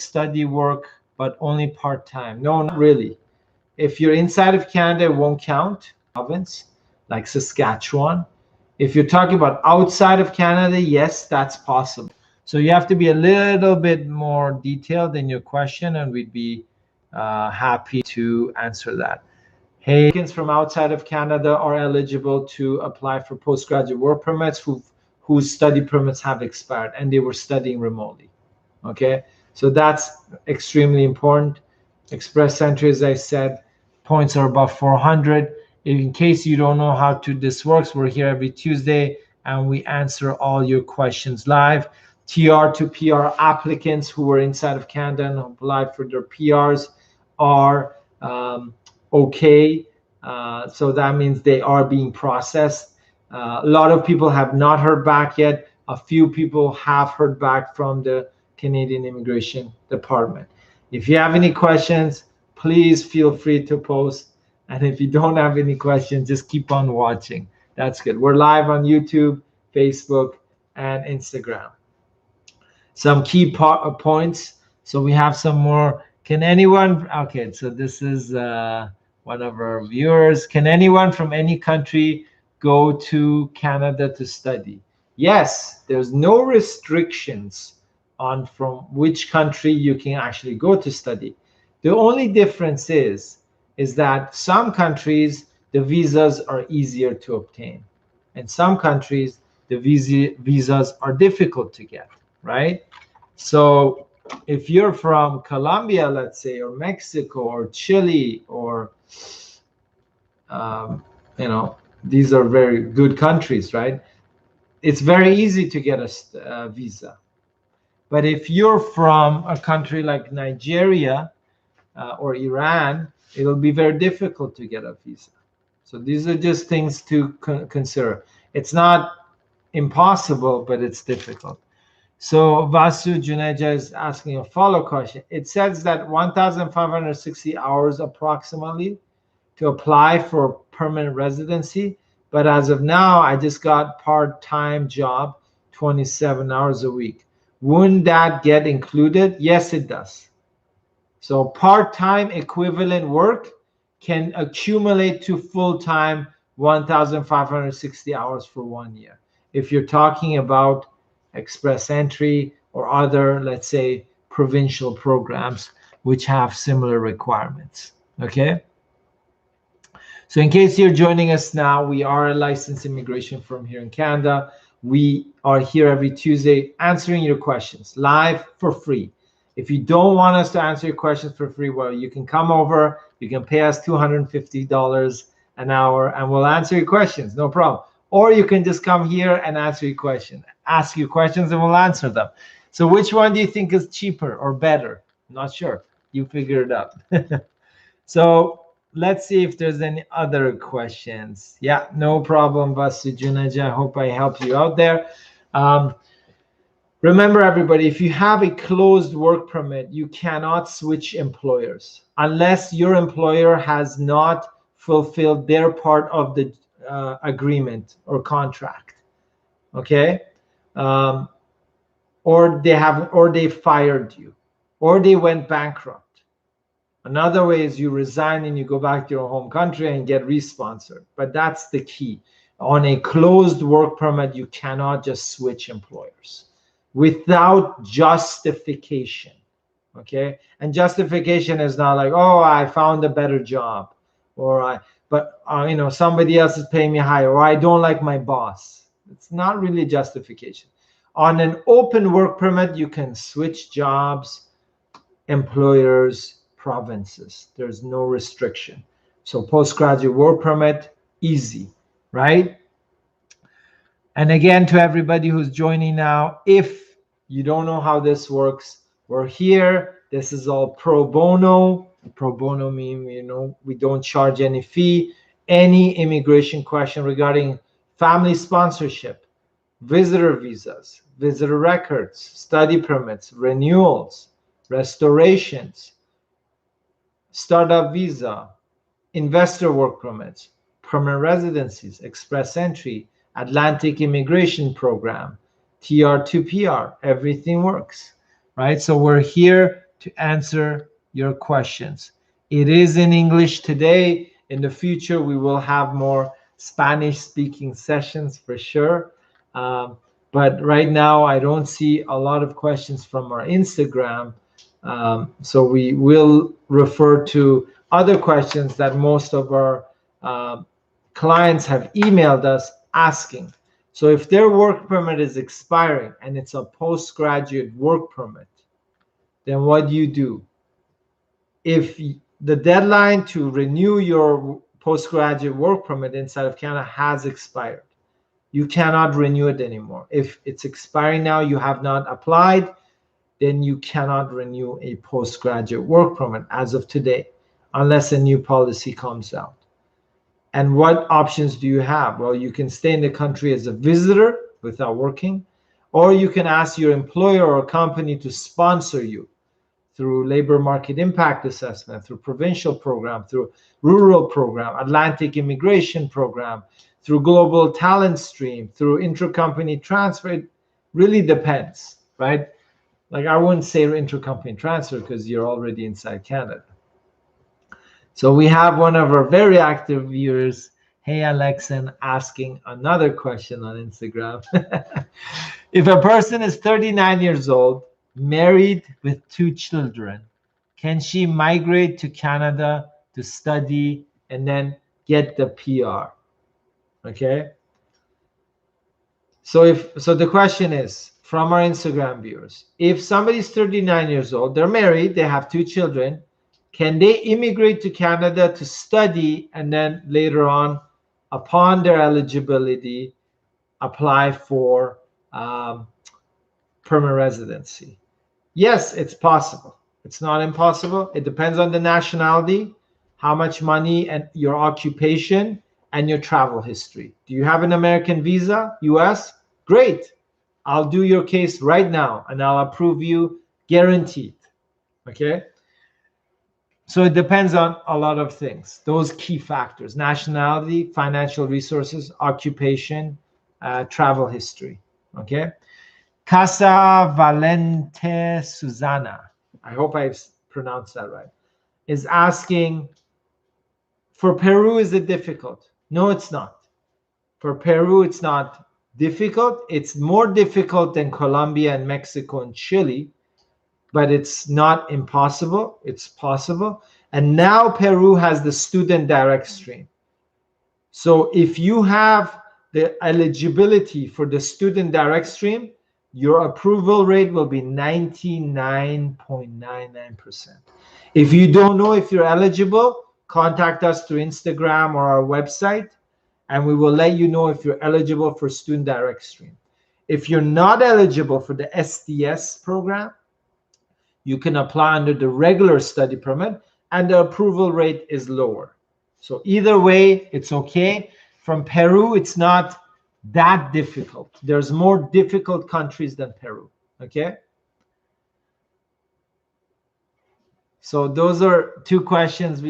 study work, but only part-time. No, not really. If you're inside of Canada, it won't count. Province like Saskatchewan. If you're talking about outside of Canada, yes, that's possible. So you have to be a little bit more detailed in your question, and we'd be happy to answer that. Hey, applicants from outside of Canada are eligible to apply for postgraduate work permits whose study permits have expired and they were studying remotely. Okay, so that's extremely important. Express entry, as I said, points are above 400. In case you don't know how this works, we're here every Tuesday and we answer all your questions live. TR to PR applicants who were inside of Canada and applied for their PRs are okay. So that means they are being processed. A lot of people have not heard back yet. A few people have heard back from the Canadian Immigration Department. If you have any questions, please feel free to post. And if you don't have any questions, just keep on watching. That's good. We're live on YouTube, Facebook, and Instagram. Some key points. So we have some more. Can anyone, okay, so this is one of our viewers. Can anyone from any country go to Canada to study? Yes, there's no restrictions on from which country you can actually go to study. The only difference is that some countries, the visas are easier to obtain. And some countries, the visas are difficult to get, right? So if you're from Colombia, let's say, or Mexico, or Chile, or, these are very good countries, right? It's very easy to get a visa. But if you're from a country like Nigeria or Iran, it'll be very difficult to get a visa. So these are just things to consider. It's not impossible, but it's difficult. So Vasu Juneja is asking a follow-up question. It says that 1,560 hours approximately to apply for permanent residency. But as of now, I just got part-time job, 27 hours a week. Wouldn't that get included? Yes, it does. So part-time equivalent work can accumulate to full-time 1,560 hours for 1 year. If you're talking about express entry or other, let's say, provincial programs which have similar requirements, okay? So in case you're joining us now, we are a licensed immigration firm here in Canada. We are here every Tuesday answering your questions live for free. If you don't want us to answer your questions for free, well, you can come over, you can pay us $250 an hour and we'll answer your questions, no problem. Or you can just come here and answer your question, ask your questions and we'll answer them. So which one do you think is cheaper or better? I'm not sure. You figure it out. So let's see if there's any other questions. Yeah, no problem, Vasu Juneja. I hope I helped you out there. Remember, everybody, if you have a closed work permit, you cannot switch employers unless your employer has not fulfilled their part of the agreement or contract. Okay, or they fired you, or they went bankrupt. Another way is you resign and you go back to your home country and get responsored. But that's the key. On a closed work permit, you cannot just switch employers without justification. Okay, and justification is not like, oh, I found a better job, or somebody else is paying me higher, or I don't like my boss. It's not really justification. On an open work permit, you can switch jobs, employers, provinces. There's no restriction. So postgraduate work permit, easy, right? And again, to everybody who's joining now, if you don't know how this works, we're here. This is all pro bono. Pro bono means, we don't charge any fee. Any immigration question regarding family sponsorship, visitor visas, visitor records, study permits, renewals, restorations, startup visa, investor work permits, permanent residencies, express entry, Atlantic immigration program, TR to PR, everything works, right? So we're here to answer your questions. It is in English today. In the future, we will have more Spanish-speaking sessions for sure. But right now, I don't see a lot of questions from our Instagram. So we will refer to other questions that most of our clients have emailed us asking. So if their work permit is expiring and it's a postgraduate work permit, then what do you do? If the deadline to renew your postgraduate work permit inside of Canada has expired, you cannot renew it anymore. If it's expiring now, you have not applied, then you cannot renew a postgraduate work permit as of today, unless a new policy comes out. And what options do you have? Well, you can stay in the country as a visitor without working, or you can ask your employer or company to sponsor you through labor market impact assessment, through provincial program, through rural program, Atlantic immigration program, through global talent stream, through intercompany transfer. It really depends, right? Like I wouldn't say intercompany transfer because you're already inside Canada. So we have one of our very active viewers, Hey Alexan, asking another question on Instagram. If a person is 39 years old, married with 2 children, can she migrate to Canada to study and then get the PR? Okay. So the question is from our Instagram viewers, if somebody's 39 years old, they're married, they have 2 children, can they immigrate to Canada to study and then later on, upon their eligibility, apply for permanent residency? Yes, it's possible. It's not impossible. It depends on the nationality, how much money, and your occupation, and your travel history. Do you have an American visa, US? Great. I'll do your case right now, and I'll approve you, guaranteed. Okay? So it depends on a lot of things. Those key factors: nationality, financial resources, occupation, travel history. Okay? Casa Valente Susana, I hope I've pronounced that right, is asking, for Peru, is it difficult? No, it's not. For Peru, it's not difficult. It's more difficult than Colombia and Mexico and Chile, but it's not impossible. It's possible. And now Peru has the student direct stream. So if you have the eligibility for the student direct stream, your approval rate will be 99.99%. If you don't know if you're eligible, contact us through Instagram or our website, and we will let you know if you're eligible for student direct stream. If you're not eligible for the SDS program, you can apply under the regular study permit, and the approval rate is lower. So either way, it's okay. From Peru, it's not that difficult. There's more difficult countries than Peru. Okay. So those are 2 questions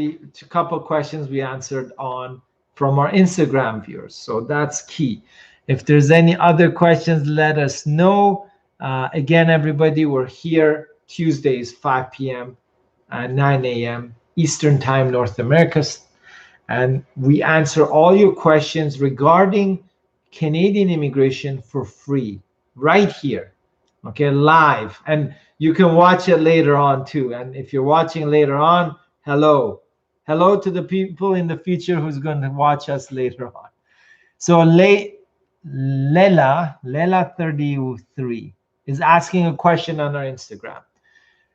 couple questions we answered on from our Instagram viewers. So that's key. If there's any other questions, let us know. Again, everybody, we're here Tuesdays, 5 p.m. and 9 a.m. Eastern Time, North America. And we answer all your questions regarding Canadian immigration for free right here, okay, live. And you can watch it later on too. And if you're watching later on, hello to the people in the future who's going to watch us later on. So Lela 33 is asking a question on our Instagram.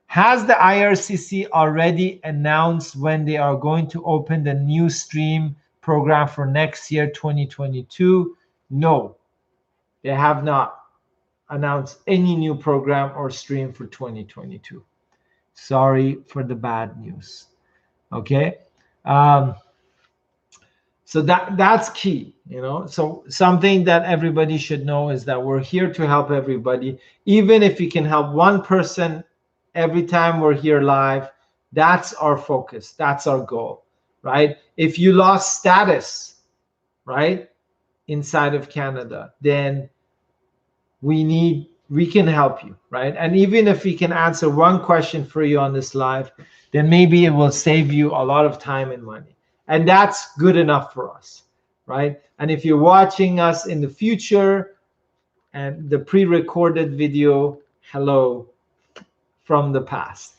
Has the IRCC already announced when they are going to open the new stream program for next year, 2022? No, they have not announced any new program or stream for 2022. Sorry for the bad news. Okay. So that's key, So something that everybody should know is that we're here to help everybody. Even if you can help one person every time we're here live, that's our focus. That's our goal, right? If you lost status, right, inside of Canada, then we need we can help you, right? And even if we can answer one question for you on this live, then maybe it will save you a lot of time and money. And that's good enough for us, right? And if you're watching us in the future and the pre-recorded video, hello from the past.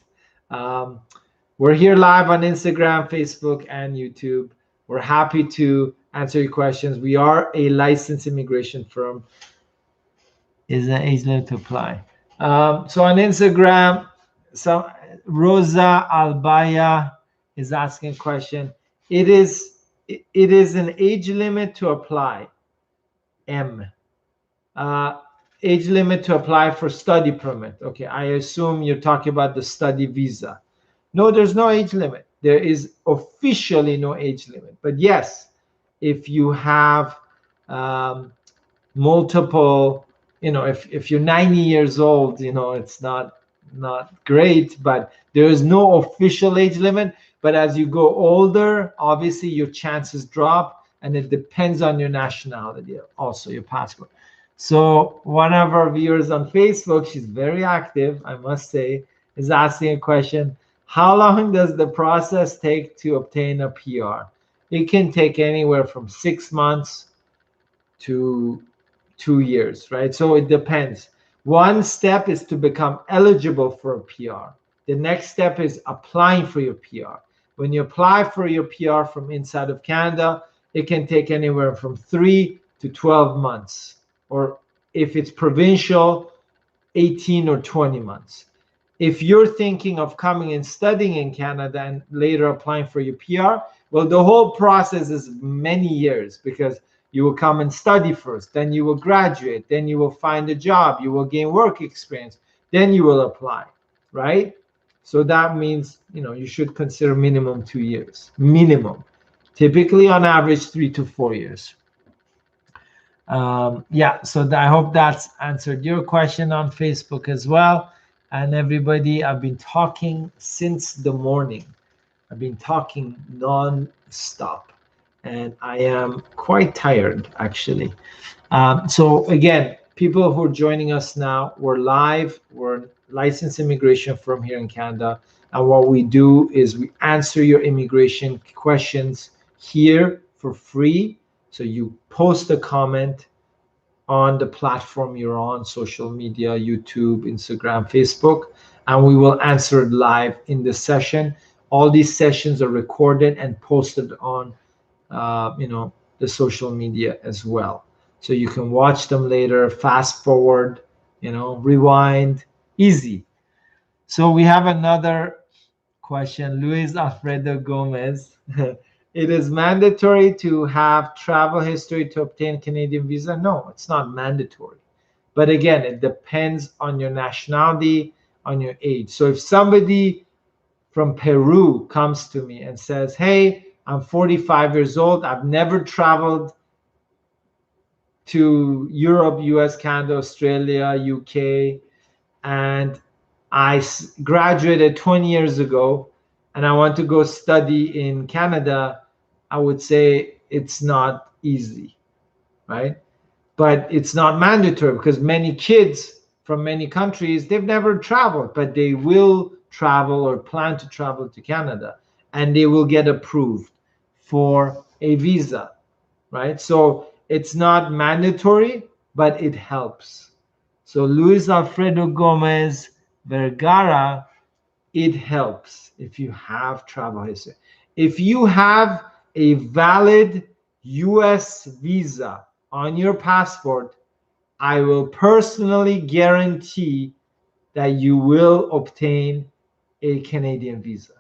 We're here live on Instagram, Facebook, and YouTube. We're happy to answer your questions. We are a licensed immigration firm. Is the age limit to apply? So on Instagram, Rosa Albaya is asking a question. It is an age limit to apply. Age limit to apply for study permit. Okay, I assume you're talking about the study visa. No, there's no age limit. There is officially no age limit. But yes, if you have multiple, if you're 90 years old, it's not great, but there is no official age limit. But as you go older, obviously your chances drop, and it depends on your nationality, also your passport. So one of our viewers on Facebook, she's very active, I must say, is asking a question. How long does the process take to obtain a PR? It can take anywhere from 6 months to 2 years, right? So it depends. One step is to become eligible for a PR. The next step is applying for your PR. When you apply for your PR from inside of Canada, it can take anywhere from 3 to 12 months. Or if it's provincial, 18 or 20 months. If you're thinking of coming and studying in Canada and later applying for your PR, well, the whole process is many years, because you will come and study first, then you will graduate, then you will find a job, you will gain work experience, then you will apply, right? So that means, you should consider minimum 2 years, minimum. Typically on average 3 to 4 years. Yeah, so I hope that's answered your question on Facebook as well. And everybody, I've been talking since the morning. I've been talking non-stop, and I am quite tired, actually. So again, people who are joining us now, we're live. We're a licensed immigration firm here in Canada. And what we do is we answer your immigration questions here for free. So you post a comment on the platform you're on, social media, YouTube, Instagram, Facebook, and we will answer it live in the session. All these sessions are recorded and posted on, the social media as well. So you can watch them later, fast forward, rewind, easy. So we have another question, Luis Alfredo Gomez. It is mandatory to have travel history to obtain Canadian visa? No, it's not mandatory. But again, it depends on your nationality, on your age. So if somebody from Peru comes to me and says, hey, I'm 45 years old, I've never traveled to Europe, US, Canada, Australia, UK, and I graduated 20 years ago, and I want to go study in Canada, I would say it's not easy, right? But it's not mandatory, because many kids from many countries, they've never traveled, but they will travel or plan to travel to Canada, and they will get approved for a visa, right? So it's not mandatory, but it helps. So Luis Alfredo Gomez Vergara, it helps if you have travel history. If you have a valid US visa on your passport, I will personally guarantee that you will obtain a Canadian visa,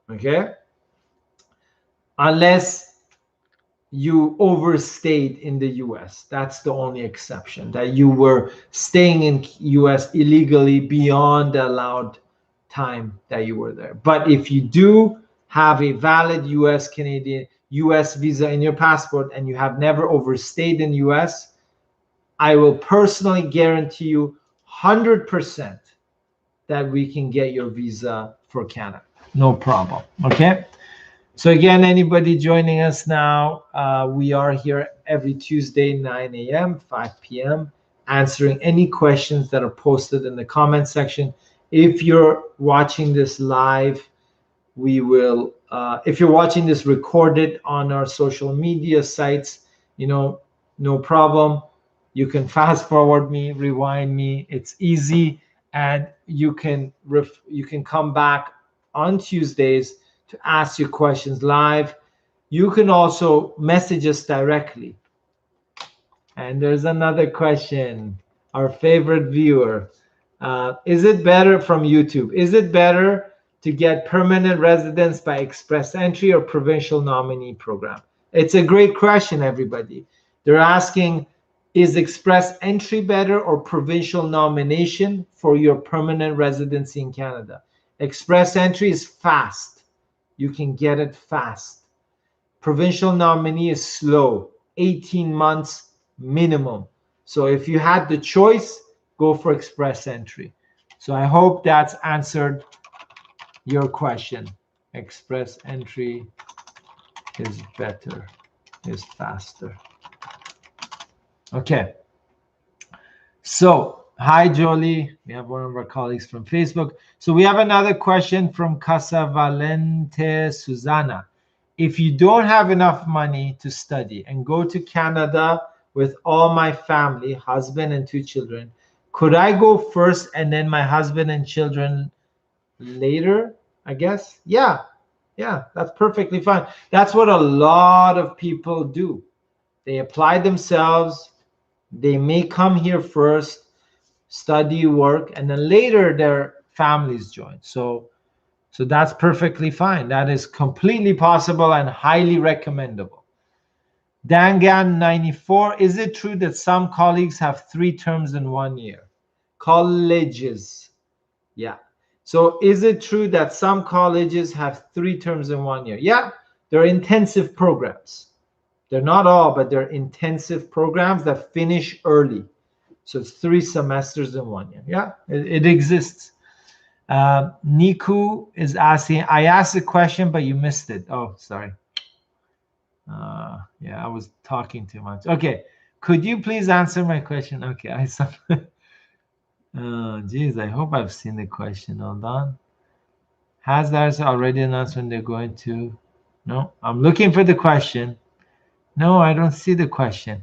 okay? Unless you overstayed in the US. That's the only exception, that you were staying in US illegally beyond the allowed time that you were there. But if you do have a valid US visa in your passport and you have never overstayed in US, I will personally guarantee you 100% that we can get your visa for Canada. No problem, okay? So again, anybody joining us now, we are here every Tuesday, 9 a.m., 5 p.m., answering any questions that are posted in the comment section. If you're watching this live, we will, if you're watching this recorded on our social media sites, no problem. You can fast forward me, rewind me. It's easy, and you can come back on Tuesdays to ask your questions live. You can also message us directly. And there's another question. Our favorite viewer. Is it better from YouTube? Is it better to get permanent residence by express entry or provincial nominee program? It's a great question, everybody. They're asking, is express entry better or provincial nomination for your permanent residency in Canada? Express entry is fast. You can get it fast. Provincial nominee is slow, 18 months minimum. So if you had the choice, go for express entry. So I hope that's answered your question. Express entry is better, is faster. Okay. So, hi, Jolie. We have one of our colleagues from Facebook. So we have another question from Casa Valente Susana. If you don't have enough money to study and go to Canada with all my family, husband and 2 children, could I go first and then my husband and children later, I guess? Yeah, that's perfectly fine. That's what a lot of people do. They apply themselves. They may come here first, study, work, and then later their families join. So that's perfectly fine. That is completely possible and highly recommendable. Dangan 94, is it true that some colleagues have 3 terms in 1 year? Colleges. Yeah. So is it true that some colleges have 3 terms in 1 year? Yeah, they're intensive programs. They're not all, but they're intensive programs that finish early. So it's 3 semesters in 1 year. Yeah, it exists. Niku is asking, I asked a question, but you missed it. Oh, sorry. Yeah, I was talking too much. Okay, could you please answer my question? Okay, I saw. Oh, geez, I hope I've seen the question. Hold on. Has there's already announced when they're going to? No, I'm looking for the question. No, I don't see the question.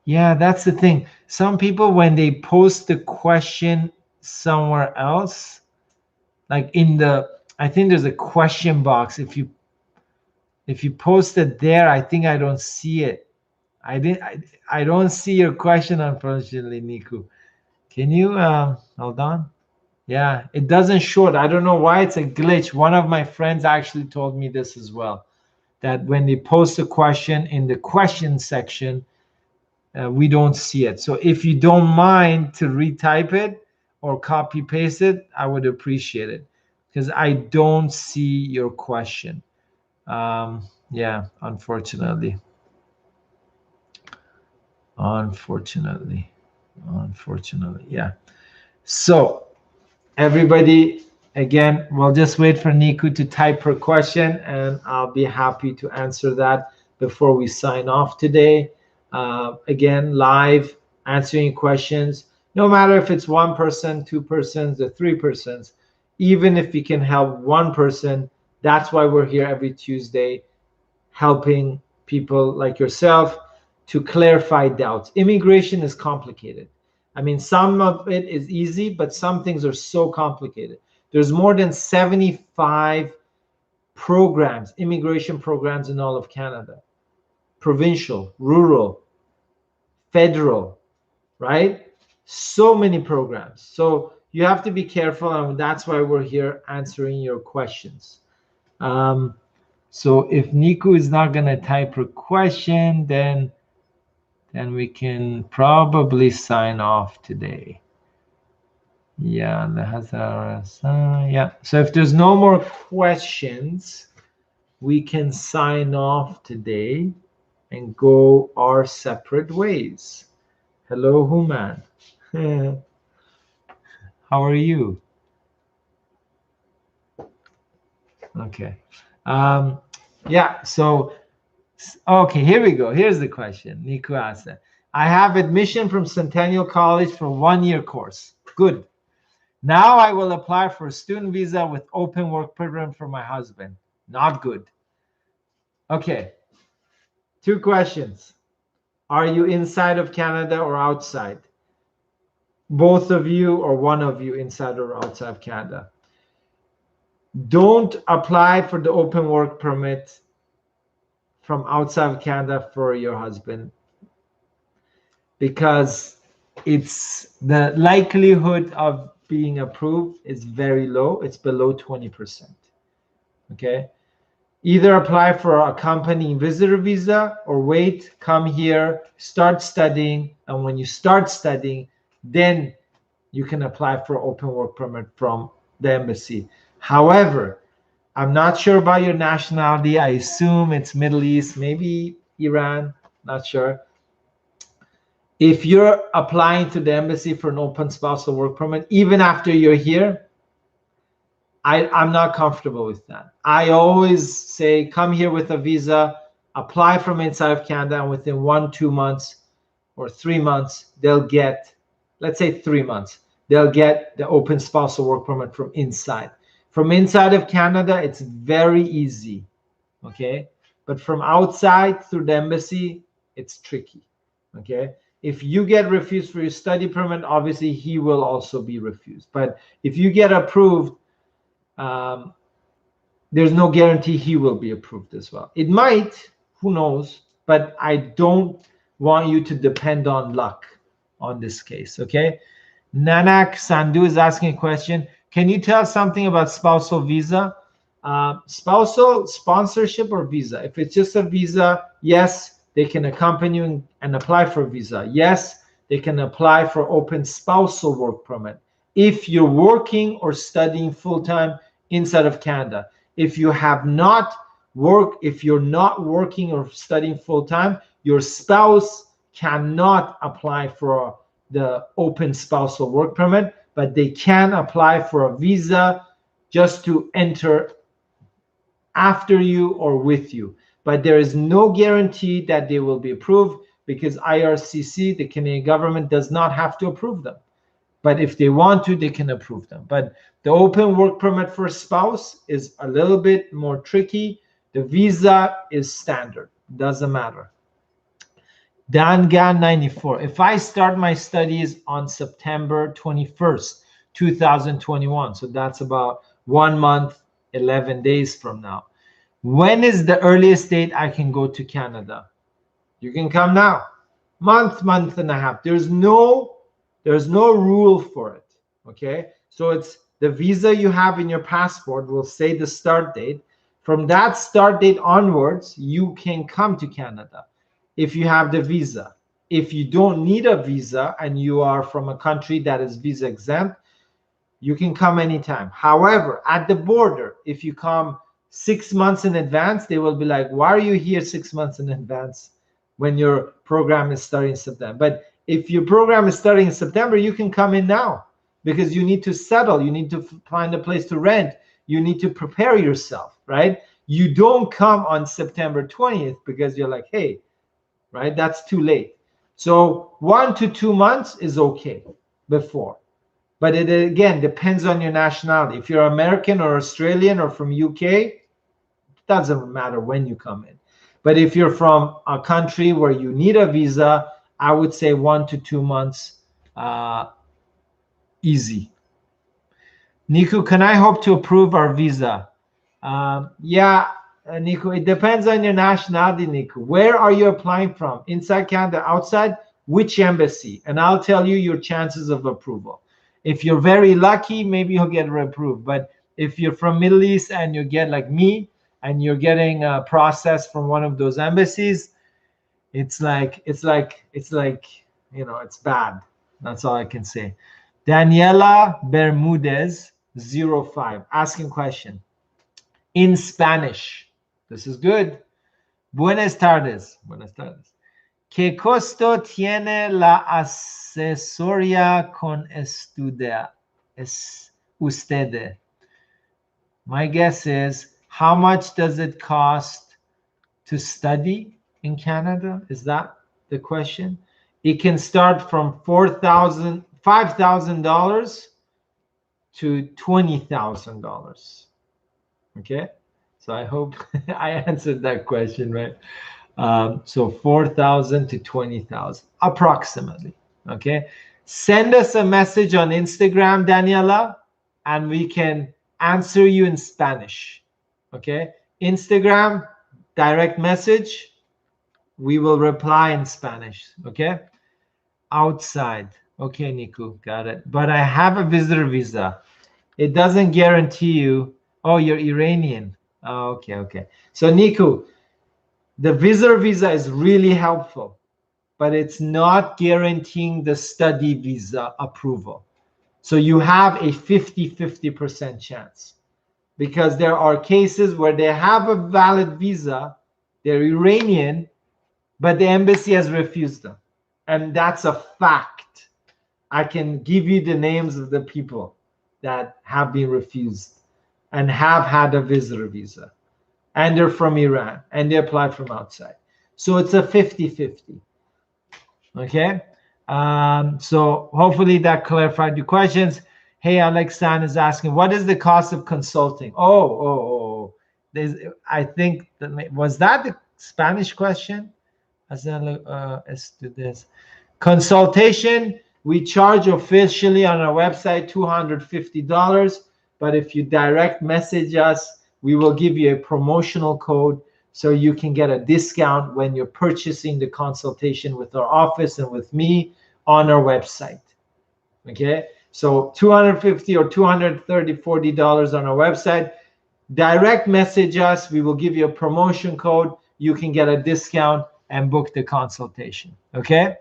Yeah, that's the thing. Some people, when they post the question somewhere else, like I think there's a question box. If you post it there, I think I don't see it. I don't see your question, unfortunately, Niku. Can you hold on? Yeah, it doesn't show it. I don't know why it's a glitch. One of my friends actually told me this as well, that when they post a question in the question section, we don't see it. So if you don't mind to retype it or copy paste it, I would appreciate it, because I don't see your question. Yeah, unfortunately, yeah. So everybody, again, we'll just wait for Niku to type her question, and I'll be happy to answer that before we sign off today. Again, live answering questions, no matter if it's 1 person, 2 persons, or 3 persons. Even if you can help 1 person, that's why we're here every Tuesday, helping people like yourself to clarify doubts. Immigration is complicated. I mean, some of it is easy, but some things are so complicated. There's more than 75 programs, immigration programs in all of Canada. Provincial, rural, federal, right? So many programs. So you have to be careful, and that's why we're here answering your questions. So if Niku is not going to type her question, then we can probably sign off today. Yeah, yeah. So if there's no more questions, we can sign off today and go our separate ways. Hello, Human. How are you? Okay. Yeah, so, okay, here we go. Here's the question. Niku asked that. I have admission from Centennial College for 1-year course. Good. Now I will apply for a student visa with open work permit for my husband. Not good. Okay. 2 questions. Are you inside of Canada or outside? Both of you or one of you inside or outside of Canada. Don't apply for the open work permit from outside of Canada for your husband, because it's the likelihood of being approved is very low. It's below 20%. Okay. Either apply for a accompanying visitor visa or wait, come here, start studying. And when you start studying, then you can apply for open work permit from the embassy. However, I'm not sure about your nationality. I assume it's Middle East, maybe Iran, not sure. If you're applying to the embassy for an open spousal work permit, even after you're here, I'm not comfortable with that. I always say, come here with a visa, apply from inside of Canada, and within 1-2 months or 3 months, they'll get, let's say 3 months, they'll get the open spousal work permit from inside. From inside of Canada, it's very easy, okay? But from outside through the embassy, it's tricky, okay? If you get refused for your study permit, obviously he will also be refused. But if you get approved, there's no guarantee he will be approved as well. It might, who knows, but I don't want you to depend on luck on this case, okay? Nanak Sandhu is asking a question. Can you tell us something about spousal visa? Spousal sponsorship or visa? If it's just a visa, yes, they can accompany you and apply for a visa. Yes, they can apply for open spousal work permit if you're working or studying full-time inside of Canada. If you have not worked, if you're not working or studying full-time, your spouse cannot apply for the open spousal work permit, but they can apply for a visa just to enter after you or with you. But there is no guarantee that they will be approved, because IRCC, the Canadian government, does not have to approve them. But if they want to, they can approve them. But the open work permit for a spouse is a little bit more tricky. The visa is standard. Doesn't matter. Dangan 94. If I start my studies on September 21st, 2021, so that's about 1 month, 11 days from now, when is the earliest date I can go to Canada? You can come now. Month and a half. There's no rule for it. Okay. So it's the visa you have in your passport will say the start date. From that start date onwards, you can come to Canada if you have the visa. If you don't need a visa and you are from a country that is visa exempt, you can come anytime. However, at the border, if you come 6 months in advance, they will be like, why are you here 6 months in advance when your program is starting in September? But if your program is starting in September, you can come in now, because you need to settle. You need to find a place to rent. You need to prepare yourself, right? You don't come on September 20th because you're like, hey, right? That's too late. So 1 to 2 months is okay before. But it again depends on your nationality. If you're American or Australian or from UK, it doesn't matter when you come in. But if you're from a country where you need a visa, I would say 1 to 2 months, easy. Niku, can I hope to approve our visa? Yeah, Niku, it depends on your nationality, Niku. Where are you applying from? Inside Canada, outside? Which embassy? And I'll tell you your chances of approval. If you're very lucky, maybe you'll get approved. But if you're from Middle East and you get like me, and you're getting a process from one of those embassies, it's like, you know, it's bad. That's all I can say. Daniela Bermudez 05 asking question in Spanish. This is good. Buenas tardes. Buenas tardes. ¿Qué costo tiene la asesoría con usted? My guess is, how much does it cost to study in Canada? Is that the question? It can start from $5,000 to $20,000. Okay, so I hope I answered that question right. So 4,000 to 20,000 approximately. Okay, send us a message on Instagram, Daniela, and we can answer you in Spanish. Okay, Instagram, direct message, we will reply in Spanish. Okay, outside. Okay, Niku, got it. But I have a visitor visa. It doesn't guarantee you. Oh, you're Iranian. Oh, okay, okay. So Niku, the visitor visa is really helpful, but it's not guaranteeing the study visa approval. So you have a 50-50% chance, because there are cases where they have a valid visa, they're Iranian, but the embassy has refused them. And that's a fact. I can give you the names of the people that have been refused and have had a visitor visa. And they're from Iran, and they applied from outside. So it's a 50-50. Okay? So hopefully that clarified your questions. Hey, Alexan is asking, what is the cost of consulting? I think, was that the Spanish question? As to this. Consultation, we charge officially on our website $250. But if you direct message us, we will give you a promotional code so you can get a discount when you're purchasing the consultation with our office and with me on our website. Okay, so $250 or $240 on our website. Direct message us. We will give you a promotion code. You can get a discount and book the consultation. Okay,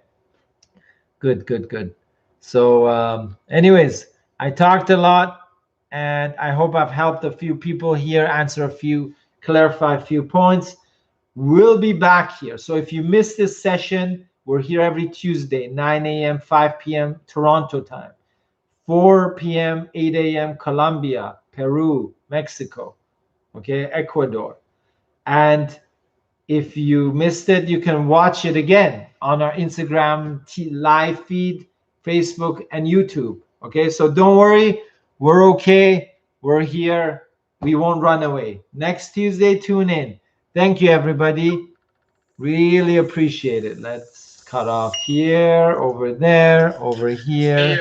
good, good, good. So anyways, I talked a lot, and I hope I've helped a few people here, clarify a few points. We'll be back here. So if you missed this session, we're here every Tuesday, 9 a.m., 5 p.m. Toronto time, 4 p.m., 8 a.m. Colombia, Peru, Mexico, okay, Ecuador. And if you missed it, you can watch it again on our Instagram live feed, Facebook, and YouTube. Okay, so don't worry. We're okay. We're here. We won't run away. Next Tuesday, tune in. Thank you, everybody. Really appreciate it. Let's cut off here, over there, over here.